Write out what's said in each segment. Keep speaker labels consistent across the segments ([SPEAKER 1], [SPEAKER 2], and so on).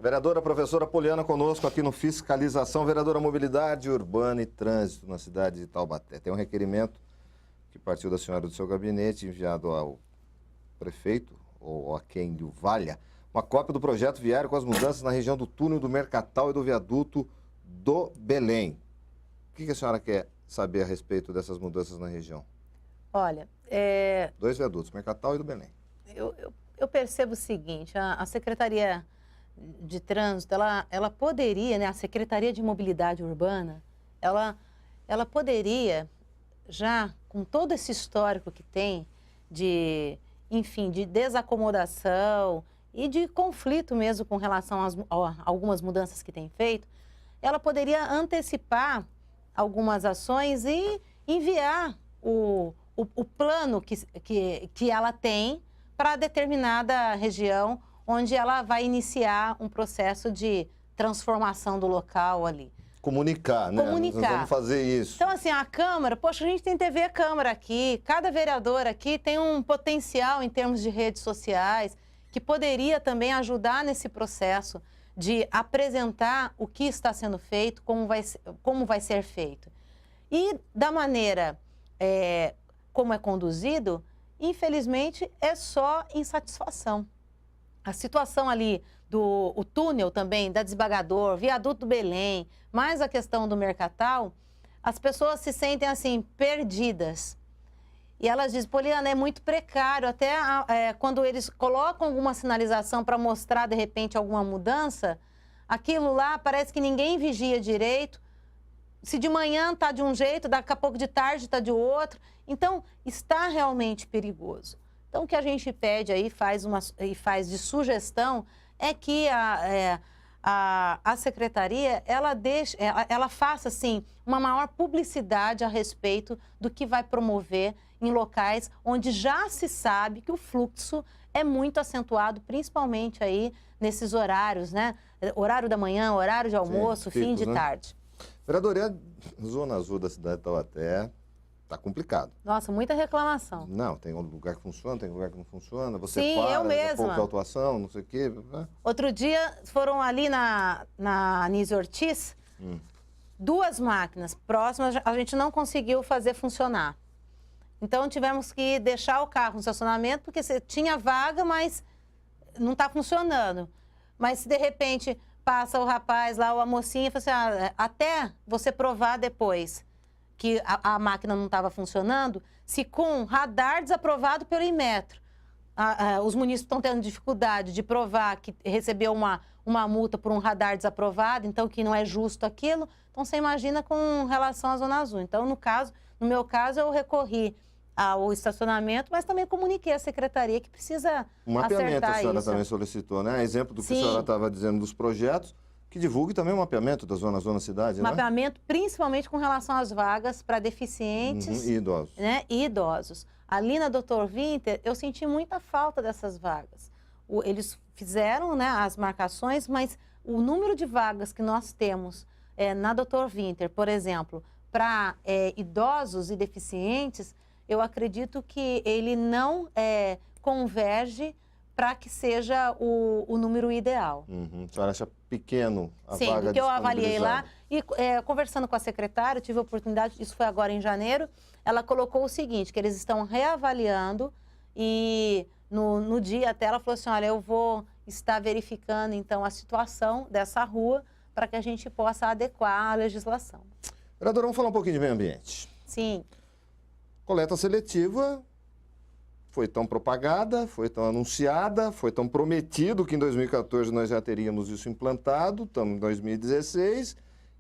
[SPEAKER 1] Vereadora professora Poliana conosco aqui no Fiscalização. Vereadora Mobilidade Urbana e Trânsito na cidade de Taubaté. Tem um requerimento que partiu da senhora do seu gabinete, enviado ao prefeito, ou a quem lhe valha, uma cópia do projeto viário com as mudanças na região do túnel do Mercatal e do viaduto do Belém. O que a senhora quer saber a respeito dessas mudanças na região?
[SPEAKER 2] Olha,
[SPEAKER 1] Dois viadutos, Mercatal e do Belém.
[SPEAKER 2] eu percebo o seguinte, a Secretaria de Trânsito, ela poderia, né, a Secretaria de Mobilidade Urbana, ela poderia, já com todo esse histórico que tem de, enfim, de desacomodação e de conflito mesmo com relação a algumas mudanças que tem feito, ela poderia antecipar algumas ações e enviar o plano que ela tem para determinada região, onde ela vai iniciar um processo de transformação do local ali.
[SPEAKER 1] Comunicar, né?
[SPEAKER 2] Comunicar.
[SPEAKER 1] Nós vamos fazer isso.
[SPEAKER 2] Então, assim, a Câmara, poxa, a gente tem TV Câmara aqui, cada vereador aqui tem um potencial em termos de redes sociais, que poderia também ajudar nesse processo de apresentar o que está sendo feito, como vai ser feito. E da maneira como é conduzido, infelizmente, é só insatisfação. A situação ali o túnel também, da Desembargador, viaduto do Belém, mais a questão do Mercatal, as pessoas se sentem assim, perdidas. E elas dizem, Poliana, é muito precário, até quando eles colocam alguma sinalização para mostrar, de repente, alguma mudança, aquilo lá parece que ninguém vigia direito. Se de manhã está de um jeito, daqui a pouco de tarde está de outro. Então, está realmente perigoso. Então, o que a gente pede aí, faz de sugestão, é que a Secretaria, ela faça, assim, uma maior publicidade a respeito do que vai promover em locais onde já se sabe que o fluxo é muito acentuado, principalmente aí nesses horários, né? Horário da manhã, horário de almoço, fim de tarde.
[SPEAKER 1] Vereadora, Zona Azul da cidade de Taubaté, tá complicado.
[SPEAKER 2] Nossa, muita reclamação.
[SPEAKER 1] Não, tem um lugar que funciona, tem um lugar que não funciona. Você
[SPEAKER 2] Sim, eu mesma.
[SPEAKER 1] pouca autuação, não sei o quê.
[SPEAKER 2] Outro dia foram ali na Anísio Ortiz, 2 máquinas próximas, a gente não conseguiu fazer funcionar. Então tivemos que deixar o carro no estacionamento, porque tinha vaga, mas não está funcionando. Mas se de repente passa o rapaz lá, ou a mocinha, e fala assim, até você provar depois que a máquina não estava funcionando, se com radar desaprovado pelo Inmetro, os munícipes estão tendo dificuldade de provar que recebeu uma multa por um radar desaprovado, então que não é justo aquilo, então você imagina com relação à Zona Azul. Então, no meu caso, eu recorri ao estacionamento, mas também comuniquei à Secretaria que precisa acertar isso.
[SPEAKER 1] Um mapeamento a senhora também solicitou, né? Exemplo do que a senhora estava dizendo dos projetos, que divulgue também o mapeamento da zona cidade, né?
[SPEAKER 2] Mapeamento, principalmente com relação às vagas para deficientes
[SPEAKER 1] e idosos.
[SPEAKER 2] Né? E idosos. Ali na Dr. Winter, eu senti muita falta dessas vagas. Eles fizeram, né, as marcações, mas o número de vagas que nós temos na Dr. Winter, por exemplo, para idosos e deficientes, eu acredito que ele não converge para que seja o número ideal.
[SPEAKER 1] A senhora acha pequeno a
[SPEAKER 2] Sim,
[SPEAKER 1] vaga
[SPEAKER 2] do que eu avaliei lá.
[SPEAKER 1] disponibilizada?
[SPEAKER 2] E conversando com a secretária, tive a oportunidade, isso foi agora em janeiro, ela colocou o seguinte, que eles estão reavaliando e no dia até ela falou assim, olha, eu vou estar verificando então a situação dessa rua para que a gente possa adequar a legislação.
[SPEAKER 1] Vereadora, vamos falar um pouquinho de meio ambiente.
[SPEAKER 2] Sim.
[SPEAKER 1] Coleta seletiva foi tão propagada, foi tão anunciada, foi tão prometido que em 2014 nós já teríamos isso implantado, estamos em 2016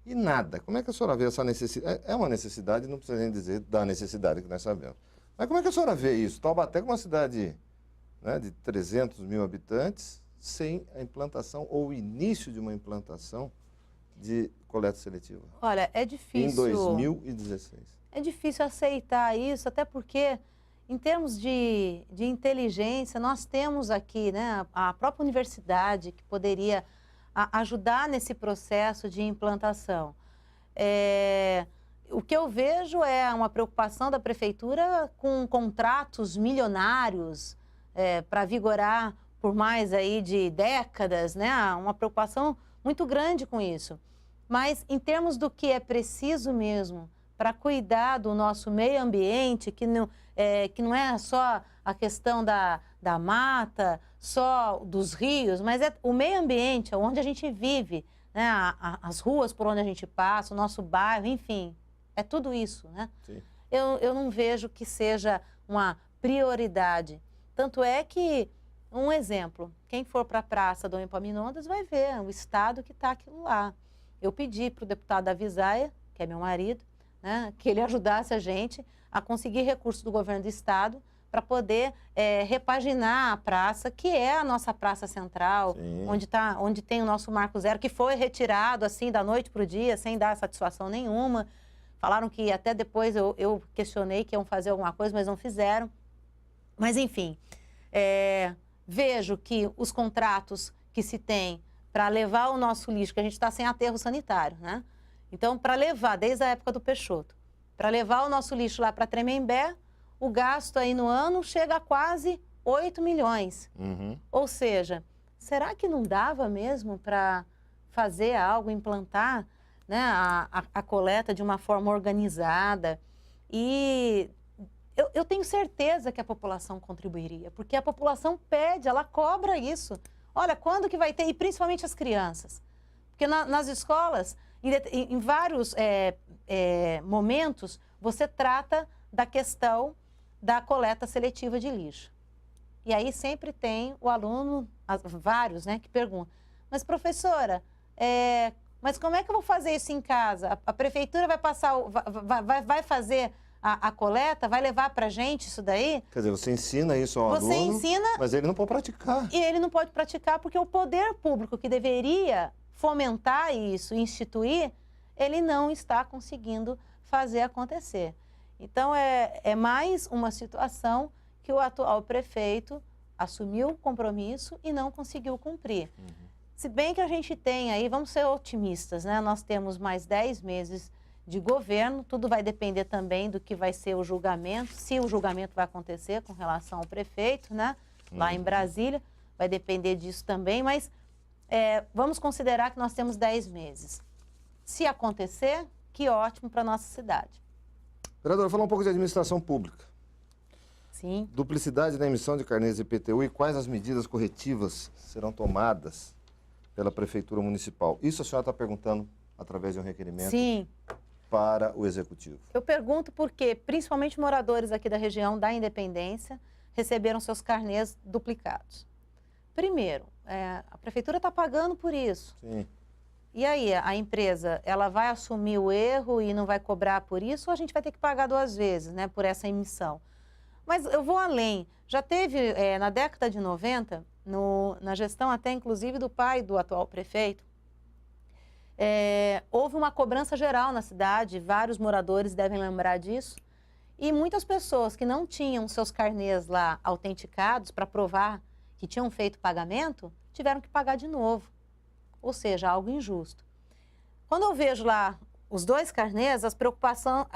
[SPEAKER 1] e nada. Como é que a senhora vê essa necessidade? É uma necessidade, não precisa nem dizer da necessidade que nós sabemos. Mas como é que a senhora vê isso? Taubaté é uma cidade, né, de 300 mil habitantes, sem a implantação ou o início de uma implantação de coleta seletiva.
[SPEAKER 2] Olha, é difícil.
[SPEAKER 1] Em 2016.
[SPEAKER 2] É difícil aceitar isso, até porque, em termos de inteligência, nós temos aqui, né, a própria universidade que poderia ajudar nesse processo de implantação. O que eu vejo é uma preocupação da prefeitura com contratos milionários para vigorar por mais aí de décadas, né? Uma preocupação muito grande com isso. Mas em termos do que é preciso mesmo para cuidar do nosso meio ambiente, que não é só a questão da mata, só dos rios, mas é o meio ambiente, onde a gente vive, né? As ruas por onde a gente passa, o nosso bairro, enfim, é tudo isso, né?
[SPEAKER 1] Sim.
[SPEAKER 2] Eu não vejo que seja uma prioridade. Tanto é que, um exemplo, quem for para a Praça Dom Epaminondas vai ver o estado que está aquilo lá. Eu pedi para o deputado Avisaia, que é meu marido, né, que ele ajudasse a gente a conseguir recursos do governo do estado para poder repaginar a praça, que é a nossa praça central, onde tem o nosso Marco Zero, que foi retirado assim da noite para o dia, sem dar satisfação nenhuma. Falaram que até depois eu questionei que iam fazer alguma coisa, mas não fizeram. Mas, enfim, vejo que os contratos que se tem para levar o nosso lixo, que a gente está sem aterro sanitário, né? Então, para levar, desde a época do Peixoto, para levar o nosso lixo lá para Tremembé, o gasto aí no ano chega a quase 8 milhões.
[SPEAKER 1] Uhum.
[SPEAKER 2] Ou seja, será que não dava mesmo para fazer algo, implantar, né, a coleta de uma forma organizada? E eu tenho certeza que a população contribuiria, porque a população pede, ela cobra isso. Olha, quando que vai ter? E principalmente as crianças. Porque nas escolas, em vários momentos, você trata da questão da coleta seletiva de lixo. E aí sempre tem o aluno, vários, né, que perguntam, mas professora, mas como é que eu vou fazer isso em casa? A prefeitura vai passar, vai fazer a coleta, vai levar para a gente isso daí?
[SPEAKER 1] Quer dizer, você ensina isso ao aluno,
[SPEAKER 2] ensina,
[SPEAKER 1] mas ele não pode praticar.
[SPEAKER 2] E ele não pode praticar porque o poder público que deveria fomentar isso, instituir, ele não está conseguindo fazer acontecer. Então, é mais uma situação que o atual prefeito assumiu o compromisso e não conseguiu cumprir. Uhum. Se bem que a gente tem aí, vamos ser otimistas, né? Nós temos mais 10 meses de governo, tudo vai depender também do que vai ser o julgamento, se o julgamento vai acontecer com relação ao prefeito, né? Lá em Brasília, vai depender disso também, mas vamos considerar que nós temos 10 meses. Se acontecer, que ótimo para a nossa cidade.
[SPEAKER 1] Vereadora, falar um pouco de administração pública.
[SPEAKER 2] Sim.
[SPEAKER 1] Duplicidade na emissão de carnês IPTU e quais as medidas corretivas serão tomadas pela Prefeitura Municipal? Isso a senhora está perguntando através de um requerimento?
[SPEAKER 2] Sim.
[SPEAKER 1] Para o Executivo.
[SPEAKER 2] Eu pergunto porque, principalmente moradores aqui da região da Independência, receberam seus carnês duplicados. Primeiro, a Prefeitura está pagando por isso.
[SPEAKER 1] Sim.
[SPEAKER 2] E aí, a empresa, ela vai assumir o erro e não vai cobrar por isso, ou a gente vai ter que pagar 2 vezes, né, por essa emissão? Mas eu vou além. Já teve, na década de 90, na gestão até inclusive do pai do atual prefeito, houve uma cobrança geral na cidade, vários moradores devem lembrar disso, e muitas pessoas que não tinham seus carnês lá autenticados para provar que tinham feito pagamento, tiveram que pagar de novo. Ou seja, algo injusto. Quando eu vejo lá os 2 carnês, as preocupações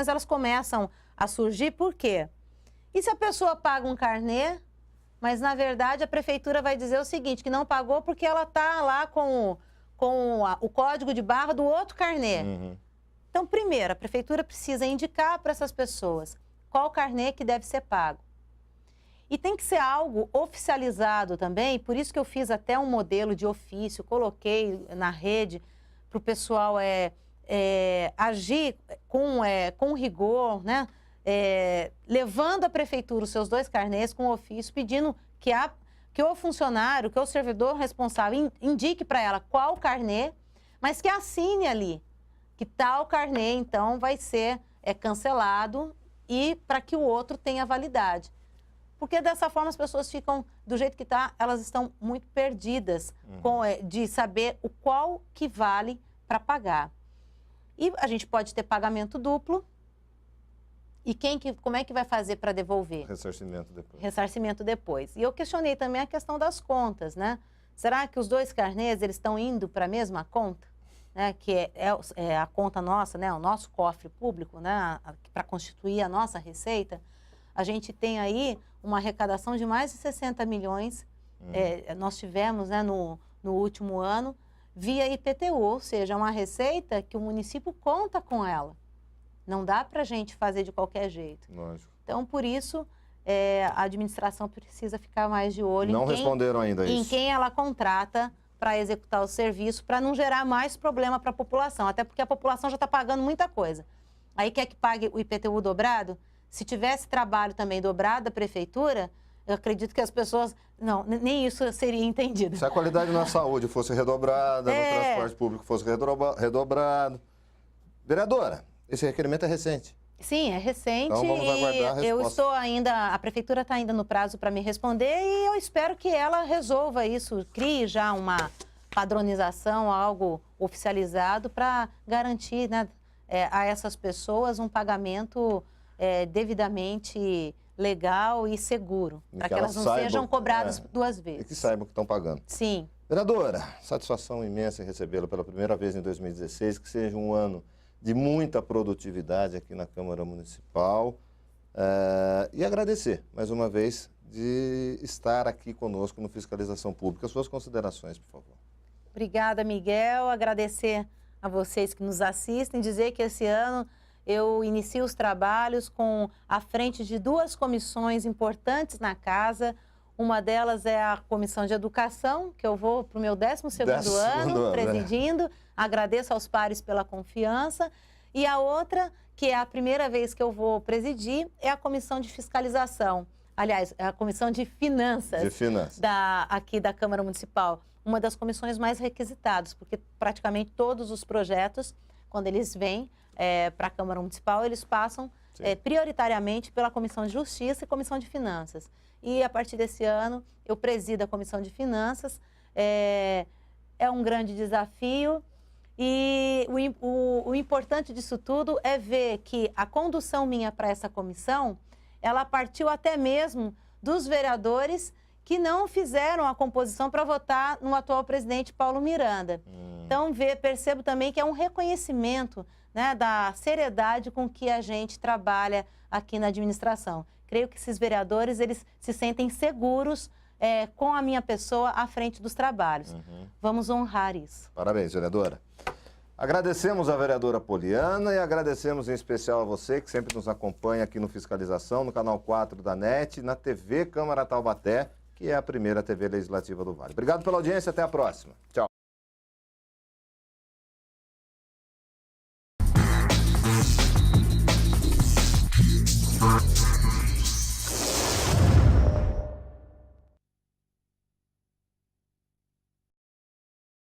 [SPEAKER 2] elas começam a surgir, por quê? E se a pessoa paga um carnê, mas na verdade a prefeitura vai dizer o seguinte, que não pagou porque ela está lá com o código de barra do outro carnê.
[SPEAKER 1] Uhum.
[SPEAKER 2] Então, primeiro, a prefeitura precisa indicar para essas pessoas qual carnê que deve ser pago. E tem que ser algo oficializado também, por isso que eu fiz até um modelo de ofício, coloquei na rede para o pessoal agir com rigor, né? Levando à prefeitura os seus 2 carnês com ofício, pedindo que o funcionário, que o servidor responsável indique para ela qual carnê, mas que assine ali, que tal carnê, então, vai ser cancelado e para que o outro tenha validade. Porque dessa forma as pessoas ficam, do jeito que está, elas estão muito perdidas de saber o qual que vale para pagar. E a gente pode ter pagamento duplo. E como é que vai fazer para devolver?
[SPEAKER 1] Ressarcimento depois.
[SPEAKER 2] Ressarcimento depois. E eu questionei também a questão das contas, né? Será que os 2 carnês, eles estão indo para a mesma conta? Né? Que é a conta nossa, né? O nosso cofre público, né? Para constituir a nossa receita. A gente tem aí uma arrecadação de mais de 60 milhões, nós tivemos, né, no último ano, via IPTU, ou seja, uma receita que o município conta com ela. Não dá para a gente fazer de qualquer jeito.
[SPEAKER 1] Lógico.
[SPEAKER 2] Então, por isso, a administração precisa ficar mais de olho
[SPEAKER 1] Não responderam ainda
[SPEAKER 2] em
[SPEAKER 1] isso.
[SPEAKER 2] quem ela contrata para executar o serviço, para não gerar mais problema para a população, até porque a população já está pagando muita coisa. Aí quer que pague o IPTU dobrado? Se tivesse trabalho também dobrado da prefeitura, eu acredito que as pessoas... Não, nem isso seria entendido.
[SPEAKER 1] Se a qualidade na saúde fosse redobrada, no transporte público fosse redobrado... Vereadora, esse requerimento é recente.
[SPEAKER 2] Sim, é recente.
[SPEAKER 1] Então vamos aguardar a resposta.
[SPEAKER 2] Eu estou ainda... A prefeitura está ainda no prazo para me responder e eu espero que ela resolva isso, crie já uma padronização, algo oficializado para garantir, né, a essas pessoas um pagamento devidamente legal e seguro, para que elas não sejam cobradas duas vezes.
[SPEAKER 1] E que saibam que estão pagando.
[SPEAKER 2] Sim.
[SPEAKER 1] Vereadora, satisfação imensa em recebê-la pela primeira vez em 2016, que seja um ano de muita produtividade aqui na Câmara Municipal e agradecer, mais uma vez, de estar aqui conosco no Fiscalização Pública. Suas considerações, por favor.
[SPEAKER 2] Obrigada, Miguel. Agradecer a vocês que nos assistem, dizer que esse ano eu inicio os trabalhos à frente de duas comissões importantes na casa. Uma delas é a Comissão de Educação, que eu vou para o meu 12º ano presidindo. Agradeço aos pares pela confiança. E a outra, que é a primeira vez que eu vou presidir, é a Comissão de Fiscalização. Aliás, é a Comissão de Finanças.
[SPEAKER 1] De Finanças.
[SPEAKER 2] Aqui da Câmara Municipal. Uma das comissões mais requisitadas, porque praticamente todos os projetos, quando eles vêm para a Câmara Municipal, eles passam prioritariamente pela Comissão de Justiça e Comissão de Finanças. E a partir desse ano, eu presido a Comissão de Finanças. É um grande desafio e o importante disso tudo é ver que a condução minha para essa comissão, ela partiu até mesmo dos vereadores que não fizeram a composição para votar no atual presidente Paulo Miranda. Então, percebo também que é um reconhecimento, né, da seriedade com que a gente trabalha aqui na administração. Creio que esses vereadores, eles se sentem seguros com a minha pessoa à frente dos trabalhos. Vamos honrar isso.
[SPEAKER 1] Parabéns, vereadora. Agradecemos a vereadora Poliana e agradecemos em especial a você que sempre nos acompanha aqui no Fiscalização, no canal 4 da NET, na TV Câmara Taubaté, que é a primeira TV legislativa do Vale. Obrigado pela audiência, até a próxima. Tchau.